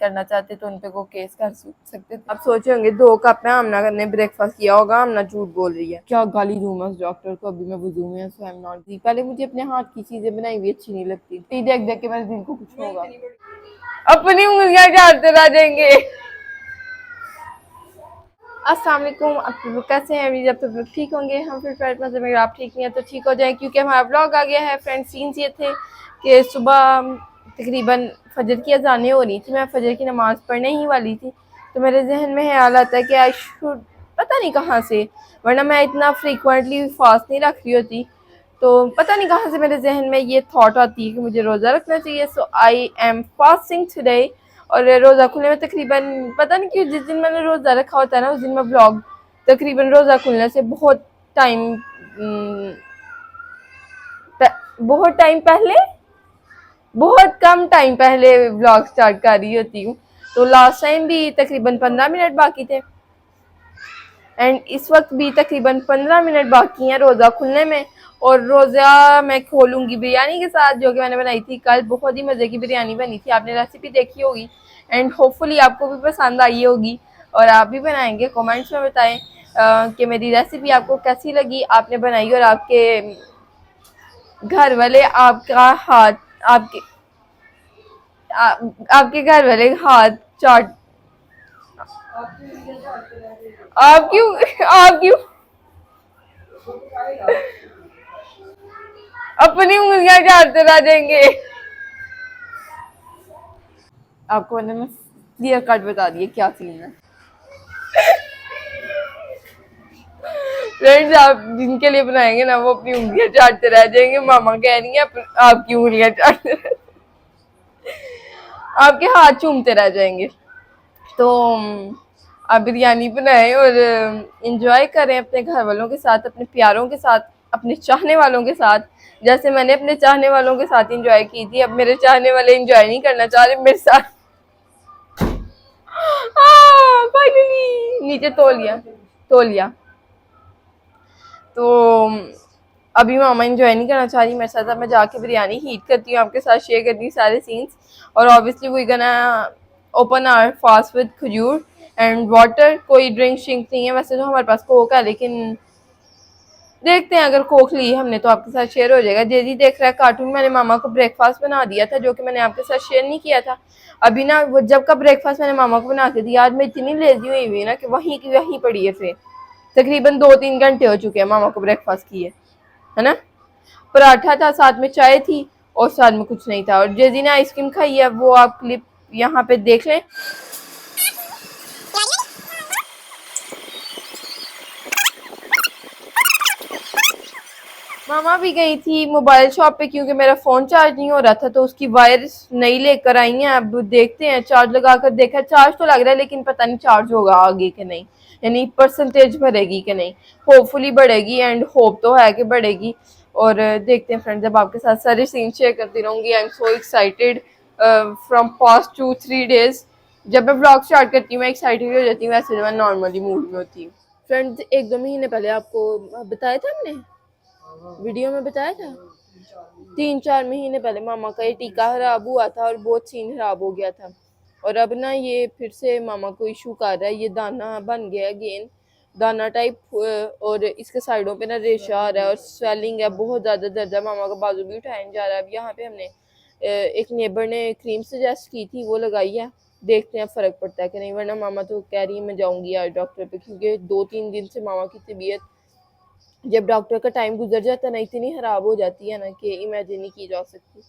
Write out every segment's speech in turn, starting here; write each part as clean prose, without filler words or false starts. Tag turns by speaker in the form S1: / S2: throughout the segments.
S1: करना चाहते तो उन पे को केस कर सकते थे। आप सोचे होंगे 2 कप में आमना ने ब्रेकफास्ट किया होगा, आमना झूठ बोल रही है। क्या गाली दूं मैं उस डॉक्टर को, अभी मैं वुजू में, so I am not the. पहले मुझे अपने हाथ की चीजें बनाई हुई अच्छी नहीं लगती, देख देख के मेरे दिल को कुछ होगा। अपनी उंगलियां चाटते रह जाएंगे। अस्सलाम वालेकुम, आप लोग कैसे हैं? जब सब लोग ठीक होंगे, हम फिर फ्रेंड मतलब अगर आप ठीक नहीं है तो ठीक हो जाए, क्योंकि हमारा ब्लॉग आ गया है। फ्रेंड्स सीन्स ये थे कि सुबह तकरीबन फजर की अजानें हो रही थी, मैं फजर की नमाज़ पढ़ने ही वाली थी, तो मेरे जहन में ख्याल आता है कि आई शुड, पता नहीं कहाँ से, वरना मैं इतना फ्रीक्वेंटली फास्ट नहीं रख रही होती, तो पता नहीं कहाँ से मेरे जहन में ये थॉट आती है कि मुझे रोज़ा रखना चाहिए। सो आई एम फास्टिंग टुडे। और रोज़ा खुलने में तकरीबन, पता नहीं क्यों, जिस दिन मैंने रोज़ा रखा होता है ना उस दिन मैं ब्लॉग तकरीबन रोज़ा खुलने से बहुत टाइम पहले, बहुत कम टाइम पहले ब्लॉग स्टार्ट कर रही होती हूँ। तो लास्ट टाइम भी तकरीबन 15 मिनट बाकी थे एंड इस वक्त भी तकरीबन 15 मिनट बाकी हैं रोज़ा खुलने में। और रोज़ा मैं खोलूंगी बिरयानी के साथ, जो कि मैंने बनाई थी कल। बहुत ही मज़े की बिरयानी बनी थी, आपने रेसिपी देखी होगी एंड होपफुली आपको भी पसंद आई होगी और आप भी बनाएंगे। कमेंट्स में बताएं कि मेरी रेसिपी आपको कैसी लगी, आपने बनाई और आपके घर वाले आपका हाथ, आपके घर वाले हाथ चाट, आप क्यों अपनी उंगलियां चाटते रह जाएंगे। आपको मैंने क्लियर कट बता दिया क्या सीन है। फ्रेंड्स आप जिनके लिए बनाएंगे ना वो अपनी उंगलियां चाटते रह जाएंगे। मामा कह रही है आपकी उंगलियां चाटते आपके हाथ चूमते रह जाएंगे। तो आप बिरयानी बनाएं और इंजॉय करें अपने घर वालों के साथ, अपने प्यारों के साथ, अपने चाहने वालों के साथ, जैसे मैंने अपने चाहने वालों के साथ इंजॉय की थी। अब मेरे चाहने वाले इंजॉय नहीं करना चाह रहे मेरे साथ। फाइनली नीचे तोलिया तो अभी मामा इंजॉय नहीं करना चाह रही मेरे साथ। अब मैं जाके बिरयानी हीट करती हूँ, आपके साथ शेयर करती हूँ सारे सीन्स। और obviously we gonna open our fast with khajoor and water. कोई ड्रिंक शिंक नहीं है, वैसे तो हमारे पास कोक है, लेकिन देखते हैं अगर कोक ली हमने तो आपके साथ शेयर हो जाएगा। जेजी देख रहा है कार्टून। मैंने मामा को ब्रेकफास्ट बना दिया था, जो कि मैंने आपके साथ शेयर नहीं किया था अभी ना। वो जब का ब्रेकफास्ट मैंने मामा को बना के दिया, आज मैं इतनी लेजी हुई हुई ना कि वहीं की वहीं पड़ी है। फिर तकरीबन 2-3 घंटे हो चुके हैं मामा को ब्रेकफास्ट किए, है ना। पराठा था, साथ में चाय थी और साथ में कुछ नहीं था। और जेजी ने आइसक्रीम खाई है, वो आप क्लिप यहाँ पे देख लें। मामा भी गई थी मोबाइल शॉप पे, क्योंकि मेरा फ़ोन चार्ज नहीं हो रहा था, तो उसकी वायर नई लेकर आई हैं। अब देखते हैं, चार्ज लगा कर देखा, चार्ज तो लग रहा है लेकिन पता नहीं चार्ज होगा आगे कि नहीं, यानी परसेंटेज बढ़ेगी कि नहीं। होपफुली बढ़ेगी एंड होप तो है कि बढ़ेगी। और देखते हैं फ्रेंड्स, जब आपके साथ सारे सीन शेयर करती रहूँगी। आई am so excited from past 2-3 days. जब मैं ब्लॉग स्टार्ट करती हूँ मैं एक्साइटेड हो जाती हूँ, वैसे मैं नॉर्मली मूड में होती हूँ। फ्रेंड्स 1-2 महीने पहले आपको बताया था हमने, वीडियो में बताया था, 3-4 महीने पहले मामा का ये टीका खराब हुआ था और बहुत सीन खराब हो गया था। और अब ना ये फिर से मामा को इशू कर रहा है, ये दाना बन गया अगेन, दाना टाइप। और इसके साइडों पे ना रेशा आ रहा है और स्वेलिंग है, बहुत ज़्यादा दर्द है। मामा का बाजू भी उठाया नहीं जा रहा है। अब यहाँ पे हमने एक नेबर ने क्रीम सजेस्ट की थी, वो लगाई है, देखते हैं फ़र्क पड़ता है कि नहीं। वरना मामा तो कह रही है मैं जाऊँगी यार डॉक्टर पे, क्योंकि 2-3 दिन से मामा की तबीयत, जब डॉक्टर का टाइम गुजर जाता है ना, इतनी खराब हो जाती है ना कि इमेजिन नहीं की जा सकती।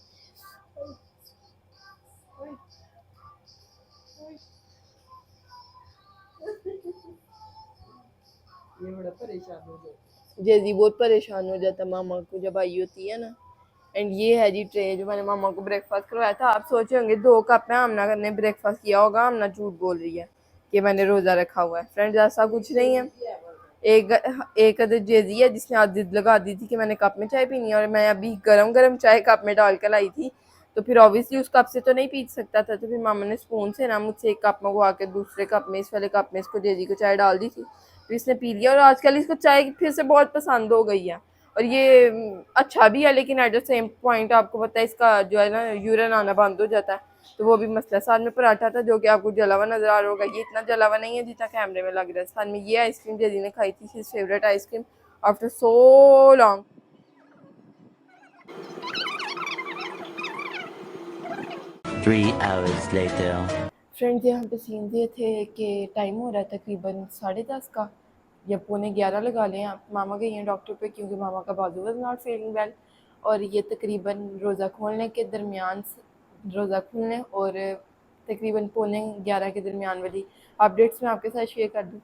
S1: ये बड़ा परेशान हो जाता, जेजी बहुत परेशान हो जाता मामा को जब आई होती है ना। एंड ये है जी ट्रे जो मैंने मामा को ब्रेकफास्ट करवाया था। आप सोचे होंगे 2 कप में आमना ने ब्रेकफास्ट किया होगा, आमना झूठ बोल रही है कि मैंने रोज़ा रखा हुआ है। फ्रेंड्स ऐसा कुछ नहीं है। एक अदर जेजी है जिसने आज जिद लगा दी थी कि मैंने कप में चाय पीनी है, और मैं अभी गरम गरम चाय कप में डाल कर लाई थी, तो फिर ऑब्वियसली उस कप से तो नहीं पी सकता था, तो फिर मामा ने स्पून से ना मुझसे एक कप मंगवा के दूसरे कप में, इस वाले कप में, इसको जेजी को चाय डाल दी थी, तो इसने पी लिया। और आजकल इसको चाय फिर से बहुत पसंद हो गई है, और ये अच्छा भी है, लेकिन एट द सेम पॉइंट आपको पता है इसका जो है ना यूरिन आना बंद हो जाता है। तो वो भी मसला। साथ में पराठा था जो कि आपको जला हुआ नज़र आ रहा होगा, ये इतना जला हुआ नहीं है जितना कैमरे में लग रहा है। साथ में ये आइसक्रीम जैदी ने खाई थी, his favourite ice cream after so long.
S2: 3 hours later.
S1: Friends यहाँ पे सीन ये थे कि टाइम हो रहा है तकरीबन 10:30 का, या पौने 11 लगा लें आप। मामा गई हैं डॉक्टर पे क्योंकि मामा का बाजू वाज नॉट फीलिंग वेल, और ये तकरीबन रोज़ा खोलने के दरमियान, रोज़ा खुलने और तकरीबन पौने 11 के दरमियान वाली अपडेट्स मैं आपके साथ शेयर कर दूँ।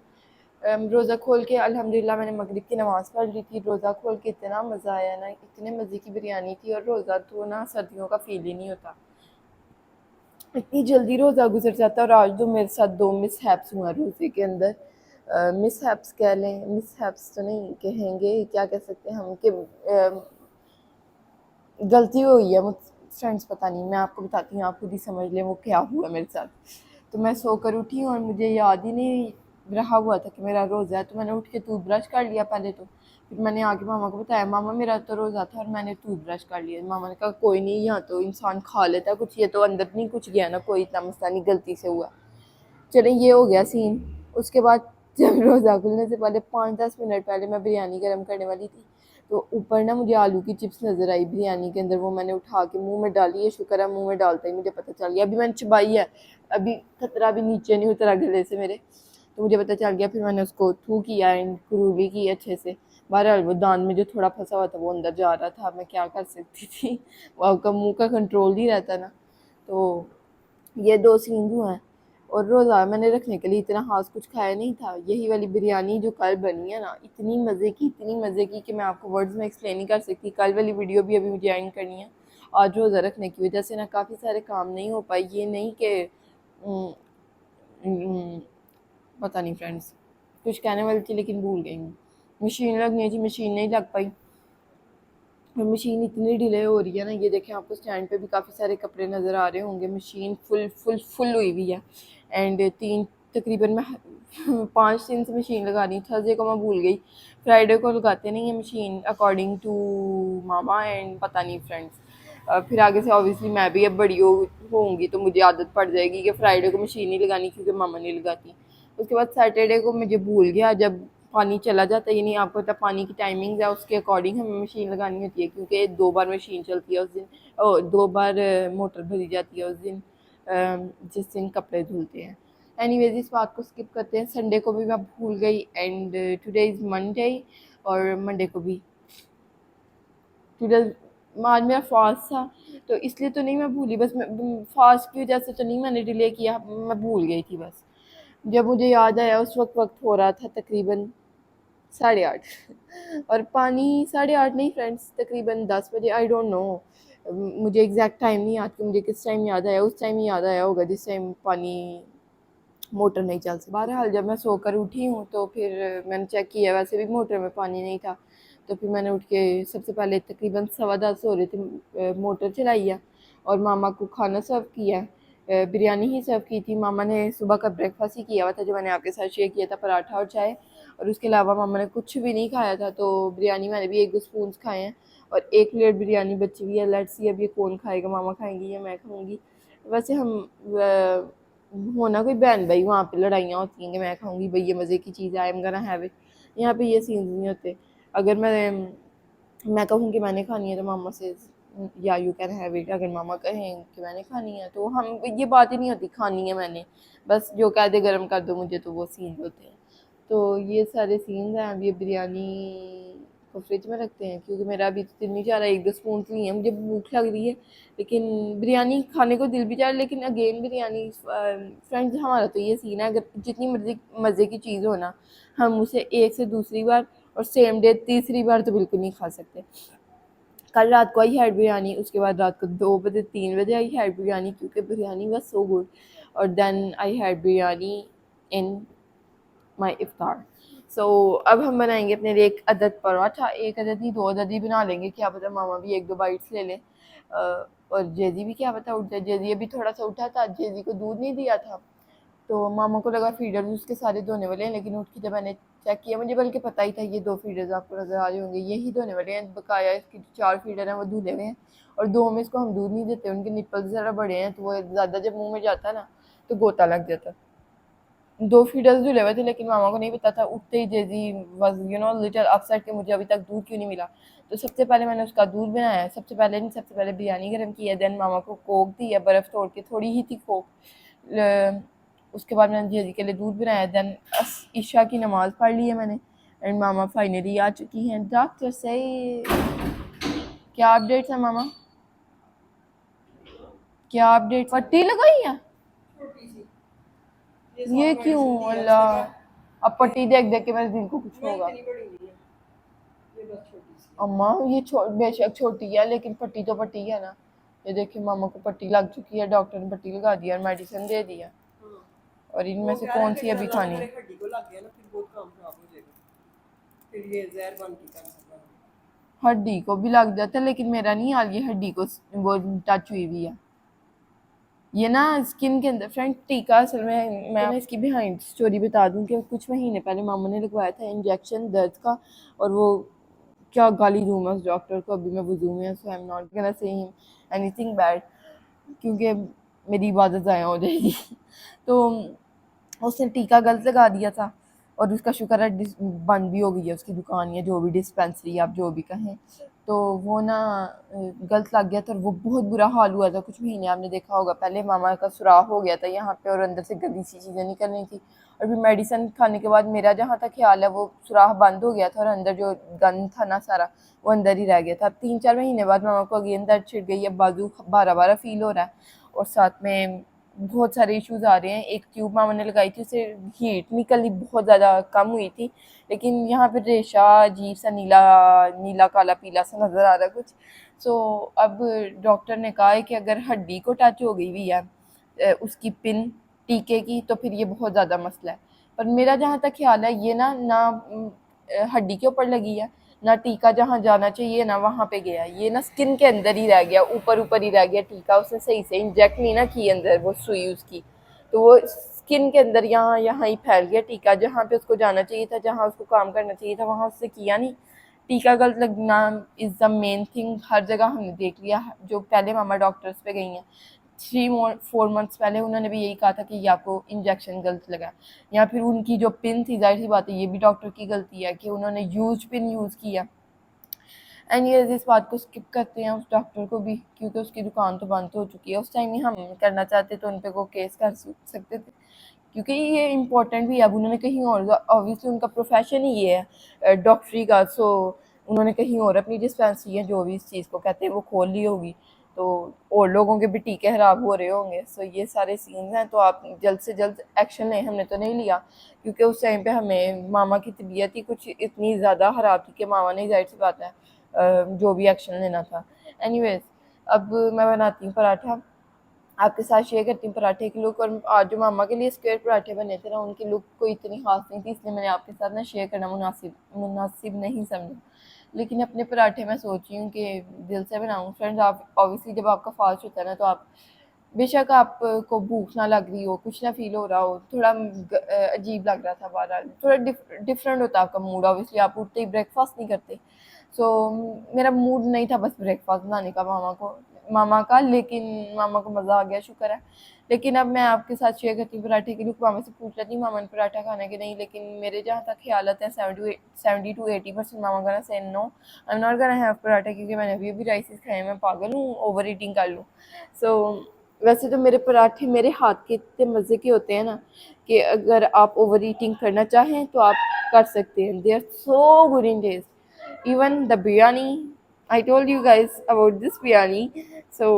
S1: रोज़ा खोल के अल्हम्दुलिल्लाह मैंने मगरिब की नमाज़ पढ़ ली थी। रोज़ा खोल के इतना मज़ा आया ना, इतने मज़े की बिरयानी थी, और रोज़ा तो ना सर्दियों का फील ही नहीं होता, इतनी जल्दी रोज़ा गुजर जाता है। और आज तो मेरे साथ 2 मिसहैप्स हुआ रोज़े के अंदर। मिसहैप्स कह लें, मिसहैप्स तो नहीं कहेंगे, क्या कह सकते हैं हम कि गलती हुई है मुझ फ्रेंड्स, पता नहीं, मैं आपको बताती हूँ, आप खुद ही समझ लें वो क्या हुआ मेरे साथ। तो मैं सोकर उठी हूँ और मुझे याद ही नहीं रहा हुआ था कि मेरा रोज़ा है। तो मैंने उठ के टूथब्रश कर लिया पहले तो, फिर मैंने आके मामा को बताया, मामा मेरा तो रोज़ा था और मैंने टूथब्रश कर लिया। मामा ने कहा कोई नहीं, यहाँ तो इंसान खा लेता है कुछ, ये तो अंदर नहीं कुछ गया ना, कोई इतना मसला नहीं, गलती से हुआ। चलें, ये हो गया सीन। उसके बाद जब रोज़ा खुलने से पहले 5-10 मिनट पहले मैं बिरयानी गर्म करने वाली थी, तो ऊपर ना मुझे आलू की चिप्स नज़र आई बिरयानी के अंदर। वो मैंने उठा के मुंह में डाली है, शुक्र है मुंह में डालता ही मुझे पता चल गया। अभी मैंने चबाई है, अभी खतरा भी नीचे नहीं उतरा गले से मेरे, तो मुझे पता चल गया। फिर मैंने उसको थू किया एंड कुरूली की अच्छे से। बहरहाल वो दान में जो थोड़ा फंसा हुआ था वो अंदर जा रहा था, मैं क्या कर सकती थी, वो आपका मुँह का कंट्रोल नहीं रहता ना। तो ये 2 सीन हुए हैं। और रोज़ा मैंने रखने के लिए इतना ख़ास कुछ खाया नहीं था। यही वाली बिरयानी जो कल बनी है ना, इतनी मज़े की कि मैं आपको वर्ड्स में एक्सप्लेन नहीं कर सकती। कल वाली वीडियो भी अभी मुझे एडिट करनी है। आज रोज़ा रखने की वजह से ना काफ़ी सारे काम नहीं हो पाए। ये नहीं कि उम उम, पता नहीं फ्रेंड्स, कुछ कहने वाली थी लेकिन भूल गई हूँ। मशीन लगनी थी, मशीन नहीं लग पाई। और मशीन इतनी डिले हो रही है ना, ये देखें आपको स्टैंड पे भी काफ़ी सारे कपड़े नज़र आ रहे होंगे। मशीन फुल हुई हुई है। एंड 3 तकरीबन मैं 5 दिन से मशीन लगा रही। थर्सडे को मैं भूल गई, फ्राइडे को लगाते नहीं है machine according to mama, and पता नहीं फ्रेंड्स। फिर आगे से ऑब्वियसली मैं भी अब बड़ी होंगी तो मुझे आदत पड़ जाएगी कि फ्राइडे को मशीन नहीं लगानी क्योंकि मामा नहीं लगाती। उसके बाद सैटरडे को मुझे भूल गया, जब पानी चला जाता है, यानी आपको पता पानी की टाइमिंग है उसके अकॉर्डिंग हमें मशीन लगानी होती है, क्योंकि 2 बार मशीन चलती है उस दिन, 2 बार मोटर भरी जाती है उस दिन, जिस दिन कपड़े धुलते हैं। एनीवेज इस बात को स्किप करते हैं। संडे को भी मैं भूल गई एंड टुडे इज़ मंडे, और मंडे को भी टुडे, आज मेरा फास्ट था तो इसलिए तो नहीं मैं भूली, बस मैं फास्ट की वजह से तो नहीं मैंने डिले किया, मैं भूल गई थी बस। जब मुझे याद आया उस वक्त हो रहा था तकरीबन 8:30 और पानी 8:30 नहीं फ्रेंड्स, तकरीबन 10 बजे, आई डोंट नो, मुझे एग्जैक्ट टाइम नहीं याद कि मुझे किस टाइम याद आया। उस टाइम ही याद आया होगा जिस टाइम पानी मोटर नहीं चल सकती। बहरहाल जब मैं सोकर उठी हूँ तो फिर मैंने चेक किया, वैसे भी मोटर में पानी नहीं था। तो फिर मैंने उठ के सबसे पहले तकरीबन 10:15 हो रहे थे, मोटर चलाई है और मामा को खाना सर्व किया। बिरयानी ही सर्व की थी। मामा ने सुबह का ब्रेकफास्ट ही किया हुआ था जो मैंने आपके साथ शेयर किया था, पराठा और चाय, और उसके अलावा मामा ने कुछ भी नहीं खाया था। तो बिरयानी मैंने भी 1-2 स्पून खाए हैं और 1 प्लेट बिरयानी बची हुई है। लेट्स सी अब ये कौन खाएगा, मामा खाएंगी या मैं खाऊंगी। वैसे हम होना कोई बहन भाई, वहाँ पे लड़ाइयाँ होती हैं कि मैं खाऊंगी भाई ये मज़े की चीज़ है, I am gonna have it. यहाँ पे ये सीन्स नहीं होते। अगर मैं कहूँ कि मैंने खानी है तो मामा से या यू कैन हैव इट, अगर मामा कहें कि मैंने खानी है तो हम, ये बात ही नहीं होती खानी है मैंने, बस जो कह दे गर्म कर दो मुझे, तो वो सीन होते हैं। तो ये सारे सीन्स हैं। अब ये बिरयानी को फ्रिज में रखते हैं क्योंकि मेरा अभी तो दिल नहीं चाह रहा, 1-2 स्पून लिए हैं, मुझे भूख लग रही है लेकिन बिरयानी खाने को दिल भी चाह रहा है। लेकिन अगेन बिरयानी फ्रेंड्स, हमारा तो ये सीन है, अगर जितनी मर्जी मज़े की चीज़ हो ना, हम उसे एक से दूसरी बार और सेम डे तीसरी बार तो बिल्कुल नहीं खा सकते। कल रात को आई हैड बिरयानी, उसके बाद रात को 2 बजे 3 बजे आई हैड बिरयानी क्योंकि बिरयानी वाज सो गुड, और देन आई हैड बिरयानी इन माई इफ्तार। सो अब हम बनाएंगे अपने लिए 1 अदद पराठा, 1 अदद नहीं 2 अदद ही बना लेंगे, क्या पता मामा भी 1-2 बाइट्स ले लें। और जेजी भी क्या पता उठ जाए, जेजी अभी थोड़ा सा उठा था, जेजी को दूध नहीं दिया था तो मामा को लगा फीडर उसके सारे धोने वाले हैं, लेकिन उठ के जब मैंने चेक किया, मुझे बल्कि पता ही था ये 2 फीडर्स आपको नज़र आ रहे होंगे, यही धोने वाले हैं। बकाया इसकी 4 फीडर हैं वो धुले हुए हैं, और 2 में इसको हम दूध नहीं देते, उनके निप्पल ज़रा बड़े हैं, तो वो ज़्यादा जब मुँह में जाता है ना तो गोता लग जाता है। 2 फीडर्स धुले हुए थे, लेकिन मामा को नहीं पता था। उठते ही जेजी वाज लिटिल अपसेट कि मुझे अभी तक दूध क्यों नहीं मिला। तो सबसे पहले मैंने उसका दूध बनाया, सबसे पहले बिरयानी गर्म की है, देन मामा को कोक दी है बर्फ़ तोड़ के, थोड़ी ही थी कोक। उसके बाद मैंने जेजी के लिए दूध बनाया, देन ईशा की नमाज़ पढ़ ली है मैंने, एंड मामा फाइनली आ चुकी हैं। डॉक्टर से क्या अपडेट्स है मामा? क्या अपडेट? पट्टी लगाई है? ये क्यों? अल्लाह, अब पट्टी देख देख के मेरे दिल को कुछ होगा। अम्मा ये बेशक छोटी है, लेकिन पट्टी तो पट्टी है ना। ये देखिए मामा को पट्टी लग चुकी है, डॉक्टर ने पट्टी लगा दी और मेडिसिन दे दिया। और इनमें से कौन सी अभी खानी है? हड्डी को भी लग जाता है, लेकिन मेरा नहीं हाल, ये हड्डी को वो टच हुई भी है। ये ना स्किन के अंदर फ्रेंड टीका, असल में मैं इसकी बिहाइंड स्टोरी बता दूं कि कुछ महीने पहले मामा ने लगवाया था इंजेक्शन दर्द का, और वो क्या गाली दूँ मैं उस डॉक्टर को, अभी मैं वुज़ू में, so I am not gonna say him anything bad, क्योंकि मेरी इबादत ज़ाया हो जाएगी। तो उसने टीका गलत लगा दिया था, और उसका शुक्र है बंद भी हो गई है उसकी दुकान या जो भी डिस्पेंसरी आप जो भी कहें। तो वो ना गलत लग गया था, और वो बहुत बुरा हाल हुआ था कुछ महीने, आपने देखा होगा। पहले मामा का सुराख हो गया था यहाँ पे, और अंदर से गंदी सी चीज़ें निकल रही थी, और फिर मेडिसिन खाने के बाद मेरा जहाँ तक ख्याल है वो सुराख बंद हो गया था, और अंदर जो गंद था ना सारा वो अंदर ही रह गया था। अब 3-4 महीने बाद मामा को अगेन दर्द छिड़ गई है, बाजू बारह बारह फील हो रहा है, और साथ में बहुत सारे इश्यूज आ रहे हैं। एक ट्यूब मामा ने लगाई थी, उससे हीट निकलनी बहुत ज़्यादा कम हुई थी, लेकिन यहाँ पे रेशा अजीब सा नीला नीला काला पीला सा नज़र आ रहा है कुछ। सो अब डॉक्टर ने कहा है कि अगर हड्डी को टच हो गई हुई है उसकी पिन टीके की, तो फिर ये बहुत ज़्यादा मसला है। पर मेरा जहाँ तक ख्याल है ये ना हड्डी के ऊपर लगी है ना, टीका जहाँ जाना चाहिए ना वहाँ पे गया, ये ना स्किन के अंदर ही रह गया, ऊपर ऊपर ही रह गया टीका, उसने सही से इंजेक्ट नहीं ना की अंदर वो सुई उसकी, तो वो स्किन के अंदर यहाँ यहाँ ही फैल गया टीका, जहाँ पे उसको जाना चाहिए था, जहाँ उसको काम करना चाहिए था वहाँ उससे किया नहीं। टीका गलत लगना इज़ द मेन थिंग, हर जगह हमने देख लिया। जो पहले मामा डॉक्टर्स पे गई हैं 3-4 मंथ्स पहले, उन्होंने भी यही कहा था कि ये आपको इंजेक्शन गलत लगा, या फिर उनकी जो पिन थी, जाहिर सी बात है ये भी डॉक्टर की गलती है कि उन्होंने यूज पिन यूज़ किया। एंड ये इस बात को स्किप करते हैं उस डॉक्टर को भी, क्योंकि उसकी दुकान तो बंद हो चुकी है। उस टाइम ही हम करना चाहते तो उन पर को केस कर सकते थे, क्योंकि ये इम्पोर्टेंट भी है। अब उन्होंने कहीं और, ऑब्वियसली उनका प्रोफेशन ही ये है डॉक्टरी का, सो उन्होंने कहीं और अपनी डिस्पेंसरी है जो भी इस चीज़ को कहते हैं वो खोल ली होगी, तो और लोगों के भी टीके खराब हो रहे होंगे। सो ये सारे सीन्स हैं, तो आप जल्द से जल्द एक्शन लें। हमने तो नहीं लिया, क्योंकि उस टाइम पे हमें मामा की तबीयत ही कुछ इतनी ज़्यादा ख़राब थी कि मामा ने, जाहिर सी बात है जो भी एक्शन लेना था। एनीवेज, अब मैं बनाती हूँ पराठा, आपके साथ शेयर करती हूँ पराठे की लुक। और आज जो मामा के लिए स्क्वायर पराठे बने थे ना, उनकी लुक कोई इतनी खास नहीं थी, इसलिए मैंने आपके साथ ना शेयर करना मुनासिब नहीं समझा। लेकिन अपने पराठे मैं सोच रही हूँ कि दिल से बनाऊँ। फ्रेंड्स, आप ऑब्वियसली जब आपका फास्ट होता है ना, तो आप बेशक आपको भूख ना लग रही हो, कुछ ना फील हो रहा हो, थोड़ा अजीब लग रहा था, बहरहाल थोड़ा डिफरेंट होता है आपका मूड। ऑब्वियसली आप उठते ही ब्रेकफास्ट नहीं करते, सो मेरा मूड नहीं था बस ब्रेकफास्ट बनाने का मामा का, लेकिन मामा को मज़ा आ गया, शुक्र है। लेकिन अब मैं आपके साथ शेयर करती हूँ पराठे की लुक। मामा से पूछ लेती हूँ मामा ने पराठा खाना है कि नहीं, लेकिन मेरे जहाँ तक ख्याल है 70 to 80% मामा का ना से no, I am not gonna have paratha, क्योंकि मैंने अभी अभी राइसेस खाए, मैं पागल हूँ ओवर ईटिंग कर लूँ। सो वैसे तो मेरे पराठे मेरे हाथ के इतने मज़े के होते हैं ना, कि अगर आप ओवर ईटिंग करना चाहें तो आप कर सकते हैं। They are so good in taste, even the biryani, I told you guys about this biryani. So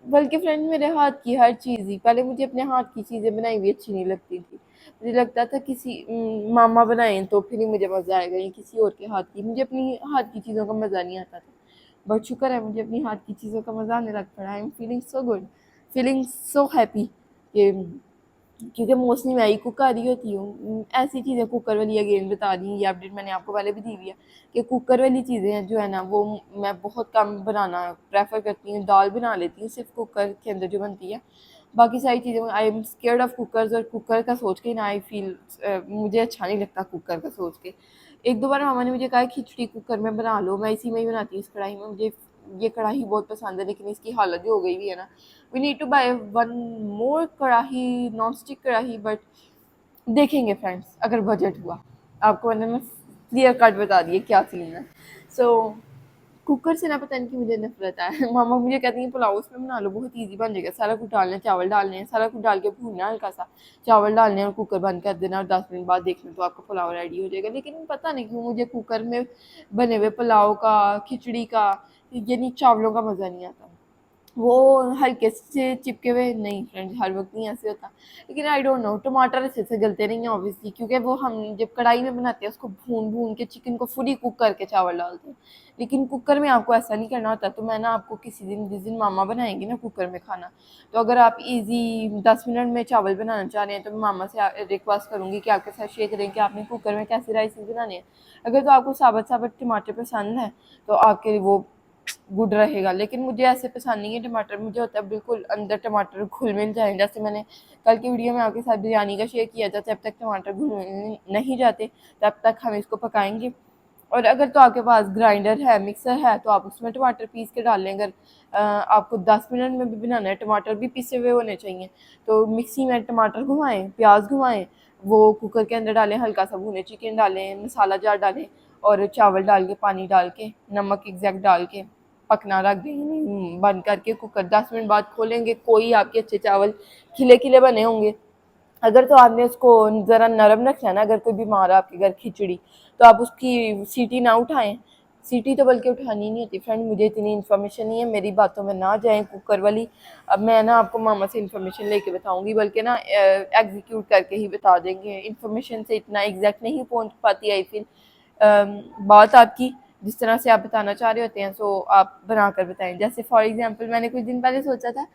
S1: बल्कि फ्रेंड, मेरे हाथ की हर चीज़ ही, पहले मुझे अपने हाथ की चीज़ें बनाई हुई अच्छी नहीं लगती थी, मुझे लगता था किसी मामा बनाएं तो फिर ही मुझे मज़ा आएगा, या किसी और के हाथ की, मुझे अपनी हाथ की चीज़ों का मज़ा नहीं आता था। बट शुक्र है मुझे अपनी हाथ की चीज़ों का मज़ा आने लग पड़ा। I am feeling so good, feeling so happy, कि क्योंकि मोस्टली मैं ही कुक कर रही होती हूँ ऐसी चीज़ें। कुकर वाली अगेन बता दी, ये अपडेट मैंने आपको पहले भी दी हुई है कि कुकर वाली चीज़ें जो है ना, वो मैं बहुत कम बनाना प्रेफर करती हूँ। दाल बना लेती हूँ सिर्फ कुकर के अंदर जो बनती है, बाकी सारी चीज़ें I am scared of cookers, और कुकर का सोच के ना आई फील मुझे अच्छा नहीं लगता कुकर का सोच के। एक दो बार मामा ने मुझे कहा खिचड़ी कुकर में बना लो, मैं इसी में ही बनाती हूँ, इस कढ़ाई में। मुझे ये कढ़ाई बहुत पसंद है, लेकिन इसकी हालत जो हो गई हुई है ना, we need to buy one more kadhai, non stick kadhai. But देखेंगे फ्रेंड्स, अगर बजट हुआ। आपको मैंने क्लियर कट बता दिए क्या सीन है। सो कुकर से ना पता नहीं कि मुझे नफरत है। मामा मुझे कहती हैं पुलाव उसमें बना लो, बहुत इजी बन जाएगा, सारा कुछ डालना है, चावल डालने हैं, सारा कुछ डाल के भूनना हल्का सा, चावल डालने हैं और कुकर बंद कर देना, और 10 मिनट बाद देखना तो आपका पुलाव रेडी हो जाएगा। लेकिन पता नहीं क्यों मुझे कुकर में बने हुए पुलाव का, खिचड़ी का, यानी चावलों का मज़ा नहीं आता। वो हल्के से चिपके हुए नहीं फ्रेंड्स, हर वक्त नहीं ऐसे होता। लेकिन आई डोंट नो, टमाटर अच्छे से गलते नहीं हैं ऑब्वियसली, क्योंकि वो हम जब कढ़ाई में बनाते हैं उसको भून भून के चिकन को फुली कुक करके चावल डालते हैं। लेकिन कुकर में आपको ऐसा नहीं करना होता। तो मैं ना आपको किसी दिन, जिस दिन मामा बनाएंगी ना कुकर में खाना, तो अगर आप इजी 10 मिनट में चावल बनाना चाह रहे हैं तो मैं मामा से रिक्वेस्ट करूँगी कि आपके साथ शेयर करें कि आपने कुकर में कैसे राइस बनाने हैं। अगर तो आपको साबुत साबुत टमाटर पसंद है तो आपके वो गुड रहेगा, लेकिन मुझे ऐसे पसंद नहीं है टमाटर। मुझे होता है बिल्कुल अंदर टमाटर घुल मिल जाए। जैसे मैंने कल की वीडियो में आपके साथ बिरयानी का शेयर किया था, जब तक टमाटर घुल मिल नहीं जाते तब तक हम इसको पकाएंगे। और अगर तो आपके पास ग्राइंडर है, मिक्सर है, तो आप उसमें टमाटर पीस के डाल लें। अगर आपको 10 मिनट में भी बनाना है, टमाटर भी पिसे हुए होने चाहिए, तो मिक्सी में टमाटर घुमाएं, प्याज घुमाएं, वो कुकर के अंदर डालें, हल्का सा भुने चिकन डालें, मसाला जार डालें, और चावल डाल के, पानी डाल के, नमक एग्जैक्ट डाल के पकना रख देंगे बंद करके कुकर। 10 मिनट बाद खोलेंगे, कोई आपके अच्छे चावल खिले खिले बने होंगे। अगर तो आपने उसको ज़रा नरम रखना है ना, अगर कोई बीमार है आपके घर खिचड़ी, तो आप उसकी सीटी ना उठाएं। सीटी तो बल्कि उठानी नहीं होती फ्रेंड, मुझे इतनी इन्फॉर्मेशन नहीं है, मेरी बातों में ना जाएं कुकर वाली। अब मैं ना आपको मामा से इन्फॉर्मेशन लेके बताऊंगी, बल्कि ना एग्जीक्यूट करके ही बता देंगे। इन्फॉर्मेशन से इतना एग्जैक्ट नहीं पहुंच पाती आई फिर बात आपकी, जिस तरह से आप बताना चाह रहे होते हैं, सो आप बना कर बताएं। जैसे फॉर एग्जांपल मैंने कुछ दिन पहले सोचा था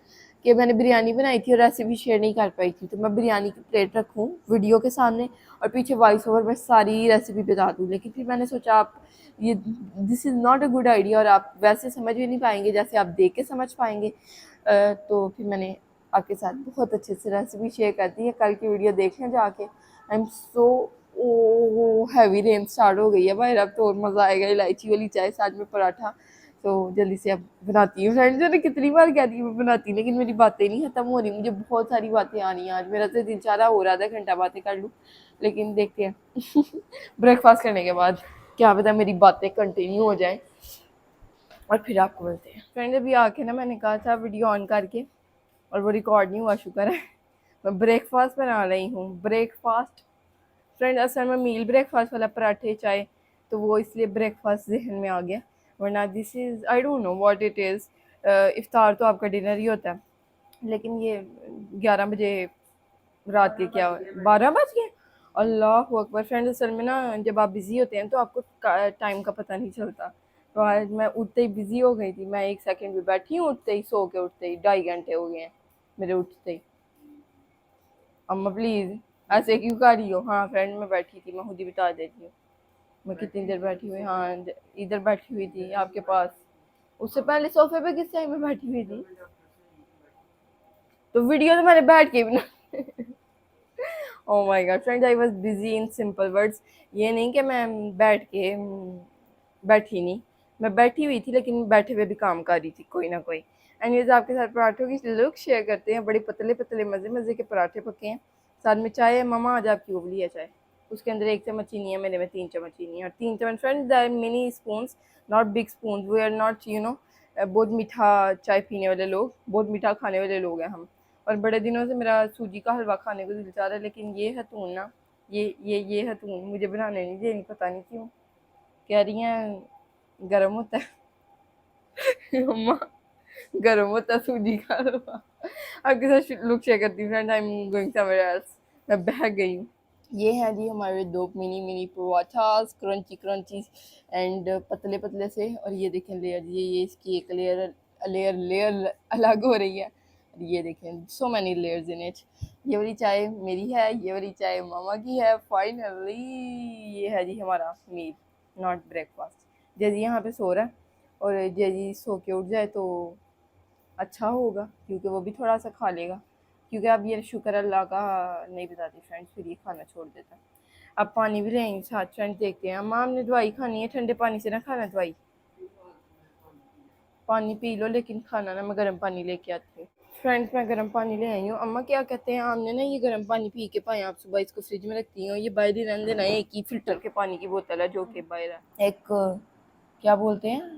S1: कि मैंने बिरयानी बनाई थी और रेसिपी शेयर नहीं कर पाई थी, तो मैं बिरयानी की प्लेट रखूँ वीडियो के सामने और पीछे वॉइस ओवर में सारी रेसिपी बता दूँ। लेकिन फिर मैंने सोचा आप ये this is not a good idea, और आप वैसे समझ भी नहीं पाएंगे जैसे आप देख के समझ पाएंगे। तो फिर मैंने आपके साथ बहुत अच्छे से रेसिपी शेयर कर दी है। कल की वीडियो देख लें जाके। I am so oh heavy rain start हो गई है बाहर, अब तो और मज़ा आएगा। इलायची वाली चाय साथ में पराठा, तो जल्दी से अब बनाती हूँ। फ्रेंड्स मैंने कितनी बार कह दी मैं बनाती, लेकिन मेरी बातें नहीं खत्म हो रही, मुझे बहुत सारी बातें आ रही हैं। आज मेरा तो दिल चाह रहा और आधा घंटा बातें कर लूँ, लेकिन देखते हैं ब्रेकफास्ट करने के बाद क्या पता मेरी बातें कंटिन्यू हो जाएं, और फिर आपको मिलते हैं। फ्रेंड्स अभी आके ना मैंने कहा था वीडियो ऑन करके, और वो रिकॉर्ड नहीं हुआ, शुक्र है। मैं ब्रेकफास्ट बना रही हूँ, ब्रेकफास्ट फ्रेंड असल में मील ब्रेकफास्ट वाला पराठे चाय, तो वो इसलिए ब्रेकफास्ट जहन में आ गया, वरना this is I don't know what it is. इफ्तार तो आपका डिनर ही होता है, लेकिन ये 11 बजे रात के क्या 12 बज गए, अल्लाह अकबर। फ्रेंड्स असल में ना जब आप बिज़ी होते हैं तो आपको टाइम का पता नहीं चलता। तो आज मैं उठते ही बिज़ी हो गई थी, मैं 1 सेकंड भी बैठी हूँ, उठते ही सो के उठते ही 2.5 घंटे हो गए हैं मेरे उठते ही। अम्मा प्लीज़ ऐसे क्यों कर रही हो? हाँ फ्रेंड मैं बैठी थी, मैं खुद ही बता देती हूँ मैं कितनी देर बैठी हुई। हाँ इधर बैठी हुई थी आपके पास, उससे पहले सोफे पे किस टाइम में बैठी हुई थी, तो वीडियो तो मैंने बैठ के बना oh my God friends, I was busy in simple words. ये नहीं कि मैं बैठ के बैठी नहीं, मैं बैठी हुई थी, लेकिन बैठे हुए भी काम कर रही थी कोई ना कोई। एनीवेज आपके साथ पराठों की लुक शेयर करते हैं। बड़े पतले पतले मज़े मज़े के पराठे पके हैं, साथ में चाय है। ममा आज आपकी उबली है चाय, उसके अंदर 1 चम्मच चीनी है, मेरे में 3 चम्मच चीनी है, और 3 चम्मच friends that mini spoon, not big spoon. We are not you know बहुत मीठा चाय पीने वाले लोग, बहुत मीठा खाने वाले लोग हैं हम। और बड़े दिनों से मेरा सूजी का हलवा खाने को दिल चाह रहा है, लेकिन ये हतून ना, ये हतून मुझे बनाने नहीं दे रही, पता नहीं क्यों। कह रही हैं गर्म होता है अम्मा, गर्म होता है सूजी का हलवा। आपके साथ लुक शेयर करती हूँ friend, I am going somewhere else, मैं बह गई हूँ। ये है जी हमारे 2 mini mini parathas, crunchy crunchy and पतले पतले से। और ये देखें लेयर, ये इसकी एक लेयर लेयर लेयर अलग हो रही है। ये देखें so many layers in it. ये वाली चाय मेरी है, ये वाली चाय मामा की है। फाइनली ये है जी हमारा मील, नॉट ब्रेकफास्ट। जैजी यहाँ पे सो रहा है, और जैजी सो के उठ जाए तो अच्छा होगा, क्योंकि वो भी थोड़ा सा खा लेगा। क्योंकि अब ये शुक्र अल्लाह का नहीं बताती फ्रेंड्स, फिर ये खाना छोड़ देता। अब पानी भी ले आएंगे साथ फ्रेंड्स, देखते हैं। अम्मा हमने दवाई खानी है, ठंडे पानी से ना खाना दवाई, पानी पी लो लेकिन खाना ना, मैं गर्म पानी लेके आती हूँ। फ्रेंड्स मैं गर्म पानी ले आई हूँ। अम्मा क्या कहते हैं, हमने ना ये गर्म पानी पी के पाए, आप सुबह इसको फ्रिज में रखती हूँ, ये बाहर ही रहने देना। एक ही फिल्टर के पानी की बोतल है जो कि बाहर है, एक क्या बोलते हैं